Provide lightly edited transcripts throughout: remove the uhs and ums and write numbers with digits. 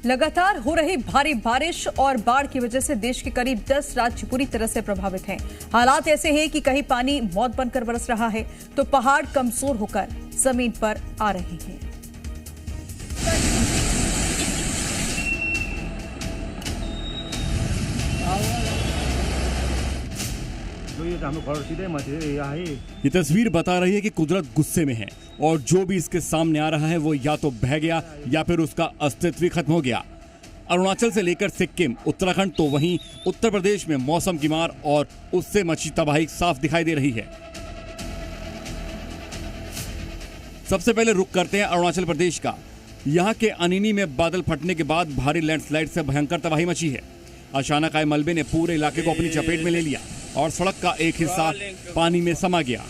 लगातार हो रही भारी बारिश और बाढ़ की वजह से देश के करीब 10 राज्य पूरी तरह से प्रभावित हैं। हालात ऐसे हैं कि कहीं पानी मौत बनकर बरस रहा है तो पहाड़ कमजोर होकर जमीन पर आ रहे हैं। ये तस्वीर बता रही है कि कुदरत गुस्से में है और जो भी इसके सामने आ रहा है वो या तो बह गया या फिर उसका अस्तित्व ही खत्म हो गया। अरुणाचल से लेकर सिक्किम, उत्तराखंड तो वहीं उत्तर प्रदेश में मौसम की मार और उससे मची तबाही साफ दिखाई दे रही है। सबसे पहले रुख करते हैं अरुणाचल प्रदेश का। यहाँ के अनिनी में बादल फटने के बाद भारी लैंडस्लाइड से भयंकर तबाही मची है। अचानक आए मलबे ने पूरे इलाके को अपनी चपेट में ले लिया और सड़क का एक हिस्सा पानी में समा गया।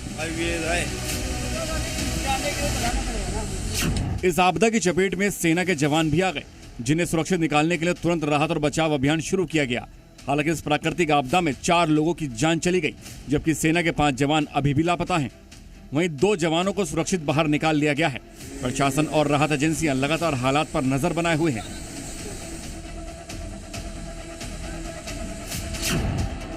इस आपदा की चपेट में सेना के जवान भी आ गए, जिन्हें सुरक्षित निकालने के लिए तुरंत राहत और बचाव अभियान शुरू किया गया। हालांकि इस प्राकृतिक आपदा में 4 लोगों की जान चली गई, जबकि सेना के 5 जवान अभी भी लापता हैं। वहीं 2 जवानों को सुरक्षित बाहर निकाल लिया गया है। प्रशासन और राहत एजेंसियां लगातार हालात पर नजर बनाए हुए हैं।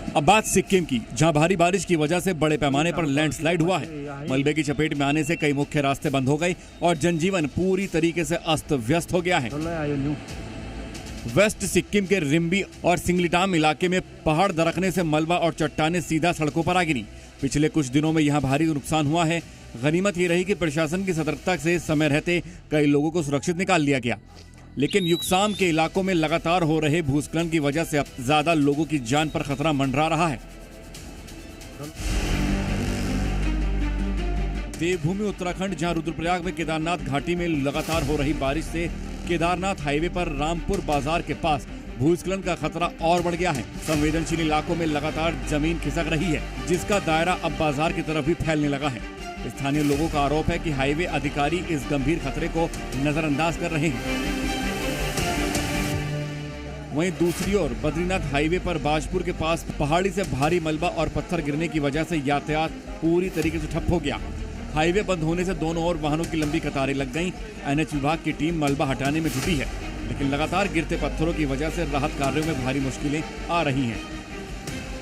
अब बात सिक्किम की, जहां भारी बारिश की वजह से बड़े पैमाने पर लैंडस्लाइड हुआ है। मलबे की चपेट में आने से कई मुख्य रास्ते बंद हो गए और जनजीवन पूरी तरीके से अस्त व्यस्त हो गया है। वेस्ट सिक्किम के रिम्बी और सिंगलीटाम इलाके में पहाड़ दरकने से मलबा और चट्टानें सीधा सड़कों पर आ गिरी। पिछले कुछ दिनों में यहाँ भारी नुकसान हुआ है। गनीमत ये रही कि प्रशासन की सतर्कता से समय रहते कई लोगों को सुरक्षित निकाल लिया गया, लेकिन युक्साम के इलाकों में लगातार हो रहे भूस्खलन की वजह से अब ज्यादा लोगों की जान पर खतरा मंडरा रहा है। देवभूमि उत्तराखंड, जहां रुद्रप्रयाग में केदारनाथ घाटी में लगातार हो रही बारिश से केदारनाथ हाईवे पर रामपुर बाजार के पास भूस्खलन का खतरा और बढ़ गया है। संवेदनशील इलाकों में लगातार जमीन खिसक रही है, जिसका दायरा अब बाजार की तरफ भी फैलने लगा है। स्थानीय लोगों का आरोप है कि हाईवे अधिकारी इस गंभीर खतरे को नजरअंदाज कर रहे हैं। वहीं दूसरी ओर बद्रीनाथ हाईवे पर बाजपुर के पास पहाड़ी से भारी मलबा और पत्थर गिरने की वजह से यातायात पूरी तरीके से ठप हो गया। हाईवे बंद होने से दोनों ओर वाहनों की लंबी कतारें लग गईं। एनएच विभाग की टीम मलबा हटाने में जुटी है, लेकिन लगातार गिरते पत्थरों की वजह से राहत कार्यों में भारी मुश्किलें आ रही हैं।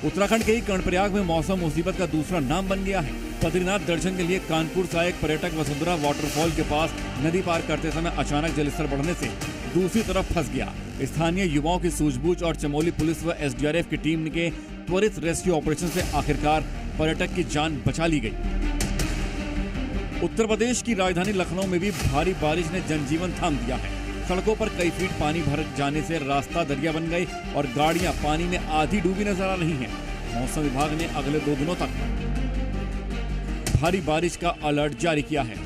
उत्तराखंड के ही कर्णप्रयाग में मौसम मुसीबत का दूसरा नाम बन गया है। बद्रीनाथ दर्शन के लिए कानपुर से एक पर्यटक वसुंधरा वाटरफॉल के पास नदी पार करते समय अचानक जलस्तर बढ़ने से दूसरी तरफ फंस गया। स्थानीय युवाओं की सूझबूझ और चमोली पुलिस व एसडीआरएफ की टीम के त्वरित रेस्क्यू ऑपरेशन से आखिरकार पर्यटक की जान बचा ली गई। उत्तर प्रदेश की राजधानी लखनऊ में भी भारी बारिश ने जनजीवन थाम दिया है। सड़कों पर कई फीट पानी भर जाने से रास्ता दरिया बन गए और गाड़ियां पानी में आधी डूबी नजर आ रही हैं। मौसम विभाग ने अगले 2 दिनों तक भारी बारिश का अलर्ट जारी किया है।